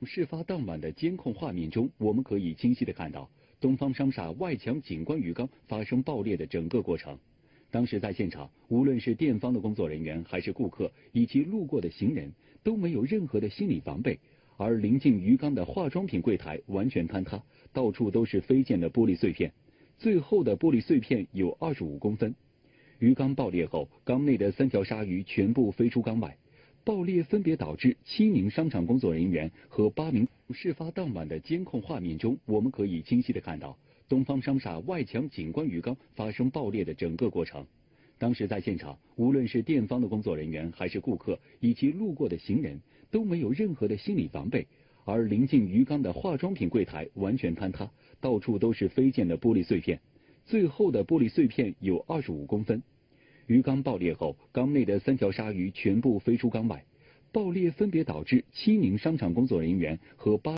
事发当晚的监控画面中，我们可以清晰地看到东方商厦外墙景观鱼缸发生爆裂的整个过程。当时在现场，无论是店方的工作人员，还是顾客以及路过的行人，都没有任何的心理防备。而临近鱼缸的化妆品柜台完全坍塌，到处都是飞溅的玻璃碎片，最厚的玻璃碎片有25公分。鱼缸爆裂后，缸内的3条鲨鱼全部飞出缸外。爆裂分别导致7名商场工作人员和8名。事发当晚的监控画面中，我们可以清晰地看到东方商厦外墙景观鱼缸发生爆裂的整个过程。当时在现场，无论是店方的工作人员，还是顾客以及路过的行人，都没有任何的心理防备。而临近鱼缸的化妆品柜台完全坍塌，到处都是飞溅的玻璃碎片，最厚的玻璃碎片有25公分。鱼缸爆裂后，缸内的3条鲨鱼全部飞出缸外。爆裂分别导致7名商场工作人员和8